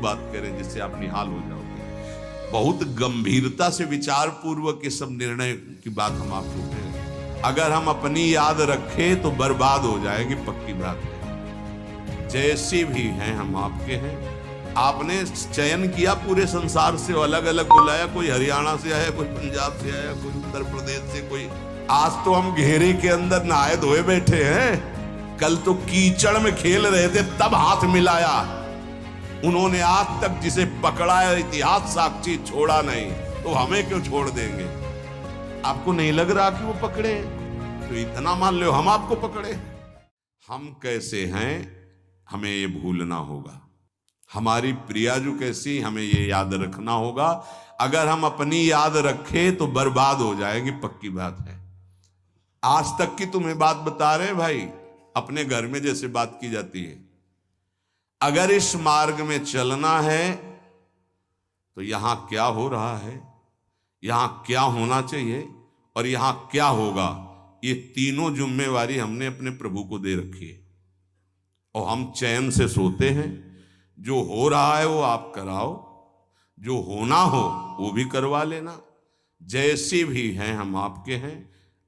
बात करें जिससे आप निहाल हो जाओगे। बहुत गंभीरता से विचार पूर्वक ये सब निर्णय की बात हम आपको करें। अगर हम अपनी याद रखें तो बर्बाद हो जाएगी, पक्की बात है। जैसे भी हैं हम आपके हैं। आपने चयन किया पूरे संसार से, अलग अलग बुलाया, कोई हरियाणा से आया, कोई पंजाब से आया, कोई उत्तर प्रदेश से, कोई। आज तो हम घेरे के अंदर नहाए धोए बैठे हैं, कल तो कीचड़ में खेल रहे थे तब हाथ मिलाया। उन्होंने आज तक जिसे पकड़ा है इतिहास साक्षी छोड़ा नहीं, तो हमें क्यों छोड़ देंगे? आपको नहीं लग रहा कि वो पकड़े? तो इतना मान लो हम आपको पकड़े। हम कैसे हैं हमें ये भूलना होगा। हमारी प्रियाजू कैसी हमें ये याद रखना होगा। अगर हम अपनी याद रखें तो बर्बाद हो जाएगी, पक्की बात है। आज तक की तुम्हें बात बता रहे हैं भाई, अपने घर में जैसे बात की जाती है। अगर इस मार्ग में चलना है तो यहां क्या हो रहा है, यहां क्या होना चाहिए और यहां क्या होगा, ये तीनों जिम्मेवारी हमने अपने प्रभु को दे रखी है। और हम चैन से सोते हैं। जो हो रहा है वो आप कराओ, जो होना हो वो भी करवा लेना। जैसे भी हैं हम आपके हैं,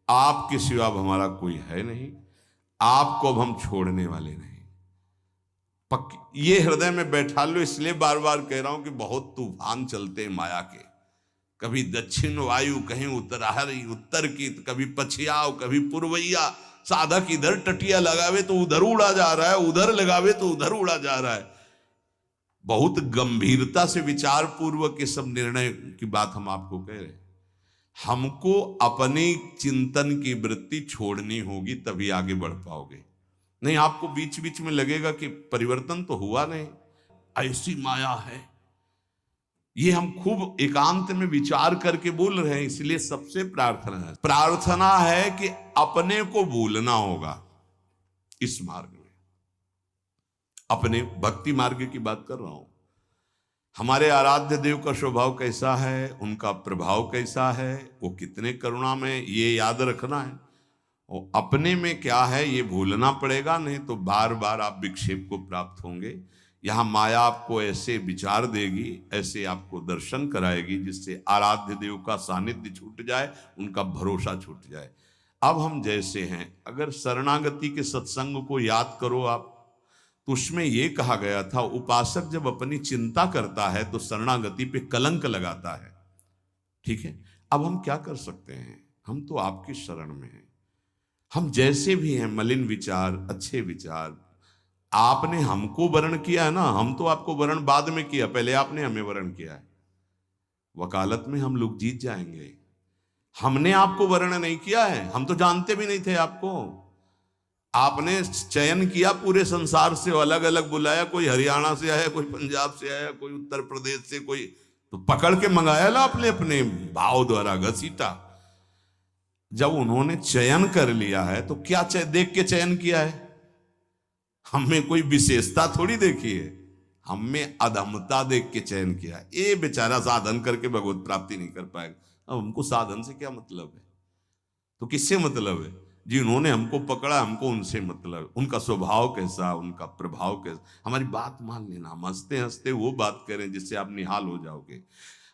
आपके सिवा अब हमारा कोई है नहीं। आपको अब हम छोड़ने वाले नहीं, पक्की। ये हृदय में बैठा लो। इसलिए बार बार कह रहा हूं कि बहुत तूफान चलते हैं माया के। कभी दक्षिण वायु, कहीं उत्तर की, कभी पछियाव, कभी पूर्वैया। साधक इधर टटिया लगावे तो उधर उड़ा जा रहा है, उधर लगावे तो उधर उड़ा जा रहा है। बहुत गंभीरता से विचार पूर्वक ये सब निर्णय की बात हम आपको कह रहे हैं। हमको अपनी चिंतन की वृत्ति छोड़नी होगी, तभी आगे बढ़ पाओगे। नहीं, आपको बीच बीच में लगेगा कि परिवर्तन तो हुआ नहीं, ऐसी माया है। ये हम खूब एकांत में विचार करके बोल रहे हैं। इसलिए सबसे प्रार्थना है कि अपने को भूलना होगा इस मार्ग में। अपने भक्ति मार्ग की बात कर रहा हूं। हमारे आराध्य देव का स्वभाव कैसा है, उनका प्रभाव कैसा है, वो कितने करुणा में, ये याद रखना है। और अपने में क्या है ये भूलना पड़ेगा, नहीं तो बार बार आप विक्षेप को प्राप्त होंगे। यहां माया आपको ऐसे विचार देगी, ऐसे आपको दर्शन कराएगी, जिससे आराध्य देव का सानिध्य छूट जाए, उनका भरोसा छूट जाए। अब हम जैसे हैं, अगर शरणागति के सत्संग को याद करो आप, तो उसमें यह कहा गया था, उपासक जब अपनी चिंता करता है तो शरणागति पे कलंक लगाता है। ठीक है, अब हम क्या कर सकते हैं? हम तो आपकी शरण में हैं। हम जैसे भी हैं, मलिन विचार, अच्छे विचार, आपने हमको वर्ण किया है ना, हम तो आपको वर्ण बाद में किया, पहले आपने हमें वर्ण किया है। वकालत में हम लोग जीत जाएंगे। हमने आपको वर्ण नहीं किया है, हम तो जानते भी नहीं थे आपको। आपने चयन किया पूरे संसार से, अलग अलग बुलाया, कोई हरियाणा से आया, कोई पंजाब से आया, कोई उत्तर प्रदेश से, कोई तो पकड़ के मंगाया ना आपने अपने भाव द्वारा घसीटा। जब उन्होंने चयन कर लिया है तो क्या देख के चयन किया है? हमें कोई विशेषता थोड़ी देखी है, हमें अधमता देख के चयन किया है। ये बेचारा साधन करके भगवत प्राप्ति नहीं कर पाएगा। अब हमको साधन से क्या मतलब है? तो किससे मतलब है? जिन्होंने हमको पकड़ा, हमको उनसे मतलब। उनका स्वभाव कैसा, उनका प्रभाव कैसा, हमारी बात मान लेना। हम हंसते हंसते वो बात करें जिससे आप निहाल हो जाओगे।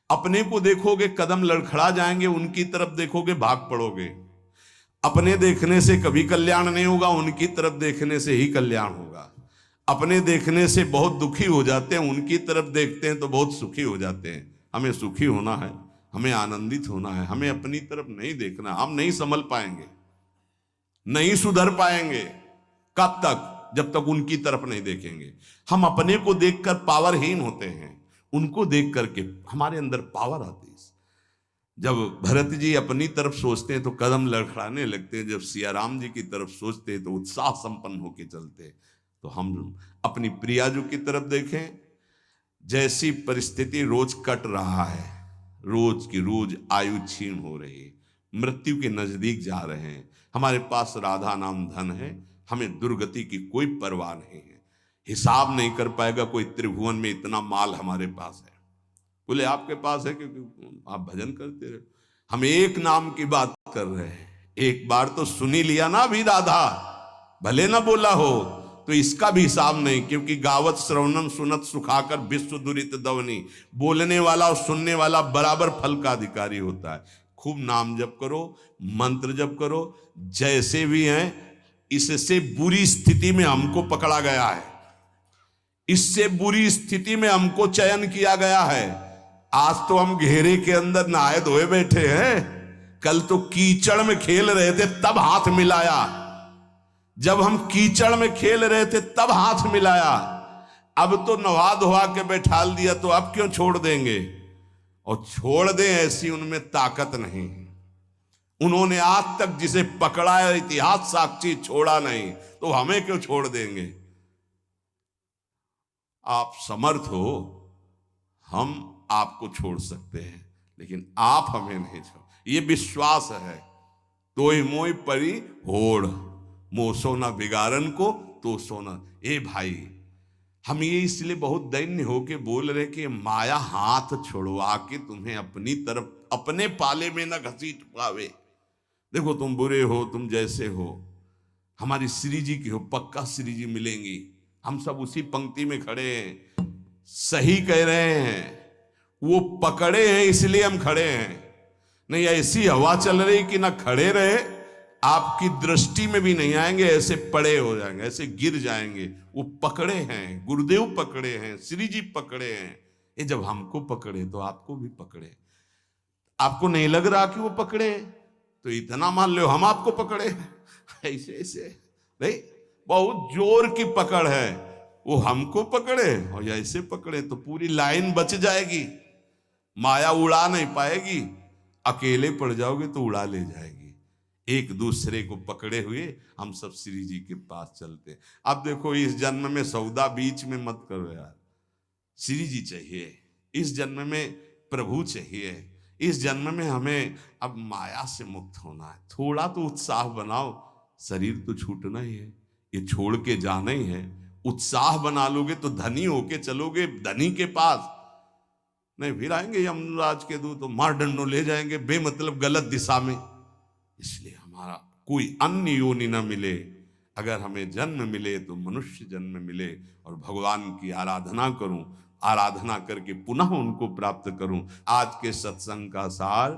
अपने को देखोगे कदम लड़खड़ा जाएंगे, उनकी तरफ देखोगे भाग पड़ोगे। अपने देखने से कभी कल्याण नहीं होगा, उनकी तरफ देखने से ही कल्याण होगा। अपने देखने से बहुत दुखी हो जाते हैं, उनकी तरफ देखते हैं तो बहुत सुखी हो जाते हैं। हमें सुखी होना है, हमें आनंदित होना है, हमें अपनी तरफ नहीं देखना। हम नहीं संभल पाएंगे, नहीं सुधर पाएंगे। कब तक? जब तक उनकी तरफ नहीं देखेंगे। हम अपने को देखकर पावरहीन होते हैं, उनको देख करके हमारे अंदर पावर आती है। जब भरत जी अपनी तरफ सोचते हैं तो कदम लड़खड़ाने लगते हैं, जब सियाराम जी की तरफ सोचते हैं तो उत्साह संपन्न होकर चलते हैं। तो हम अपनी प्रियाजू की तरफ देखें। जैसी परिस्थिति रोज कट रहा है, रोज की रोज आयु क्षीण हो रही है, मृत्यु के नजदीक जा रहे हैं। हमारे पास राधा नाम धन है, हमें दुर्गति की कोई परवाह नहीं है। हिसाब नहीं कर पाएगा कोई त्रिभुवन में इतना माल हमारे पास है। बोले आपके पास है क्योंकि आप भजन करते रहे। हम एक नाम की बात कर रहे हैं। एक बार तो सुनी लिया ना भी राधा, भले ना बोला हो, तो इसका भी हिसाब नहीं, क्योंकि गावत श्रवणम सुनत सुखाकर विश्व दुरित दवनी, बोलने वाला और सुनने वाला बराबर फल का अधिकारी होता है। खूब नाम जप करो, मंत्र जप करो, जैसे भी हैं। इससे बुरी स्थिति में हमको पकड़ा गया है, इससे बुरी स्थिति में हमको चयन किया गया है। आज तो हम घेरे के अंदर नहाए धोए बैठे हैं, कल तो कीचड़ में खेल रहे थे तब हाथ मिलाया। जब हम कीचड़ में खेल रहे थे तब हाथ मिलाया, अब तो नहा धोआ के बैठाल दिया, तो अब क्यों छोड़ देंगे? और छोड़ दें ऐसी उनमें ताकत नहीं। उन्होंने आज तक जिसे पकड़ा है इतिहास साक्षी छोड़ा नहीं, तो हमें क्यों छोड़ देंगे? आप समर्थ हो, हम आपको छोड़ सकते हैं, लेकिन आप हमें नहीं छोड़। ये विश्वास है। तोय मोय परी होड़, मोह सोना बिगाड़न को तो सोना। ए भाई, हम ये इसलिए बहुत दैन्य होके बोल रहे कि माया हाथ छुड़वा के तुम्हें अपनी तरफ, अपने पाले में न घसीट पावे। देखो तुम बुरे हो, तुम जैसे हो, हमारी श्री जी की हो, पक्का श्री जी मिलेंगी। हम सब उसी पंक्ति में खड़े हैं। सही कह रहे हैं, वो पकड़े हैं इसलिए हम खड़े हैं। नहीं ऐसी हवा चल रही कि ना खड़े रहे, आपकी दृष्टि में भी नहीं आएंगे, ऐसे पड़े हो जाएंगे, ऐसे गिर जाएंगे। वो पकड़े हैं, गुरुदेव पकड़े हैं, श्री जी पकड़े हैं। ये जब हमको पकड़े तो आपको भी पकड़े। आपको नहीं लग रहा कि वो पकड़े, तो इतना मान लो हम आपको पकड़े। ऐसे ऐसे नहीं, बहुत जोर की पकड़ है। वो हमको पकड़े और ऐसे पकड़े तो पूरी लाइन बच जाएगी, माया उड़ा नहीं पाएगी। अकेले पड़ जाओगे तो उड़ा ले जाएगी। एक दूसरे को पकड़े हुए हम सब श्री जी के पास चलते। अब देखो, इस जन्म में सौदा बीच में मत करो यार। श्री जी चाहिए, इस जन्म में प्रभु चाहिए, इस जन्म में हमें अब माया से मुक्त होना है। थोड़ा तो उत्साह बनाओ, शरीर तो छूटना ही है, ये छोड़ के जाना ही है। उत्साह बना लोगे तो धनी होके चलोगे धनी के पास, नहीं फिर आएंगे यमराज के दूत तो मार डंडो ले जाएंगे बेमतलब गलत दिशा में। इसलिए हमारा कोई अन्य योनि न मिले, अगर हमें जन्म मिले तो मनुष्य जन्म मिले और भगवान की आराधना करूं, आराधना करके पुनः उनको प्राप्त करूं। आज के सत्संग का सार,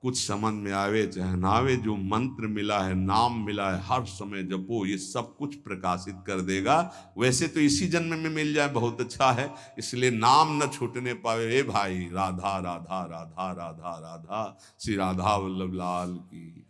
कुछ समझ में आवे चाहे ना आवे, जो मंत्र मिला है, नाम मिला है, हर समय जपो, ये सब कुछ प्रकाशित कर देगा। वैसे तो इसी जन्म में मिल जाए बहुत अच्छा है, इसलिए नाम न छूटने पावे। ए भाई, राधा राधा राधा राधा राधा, श्री राधा वल्लभ लाल की।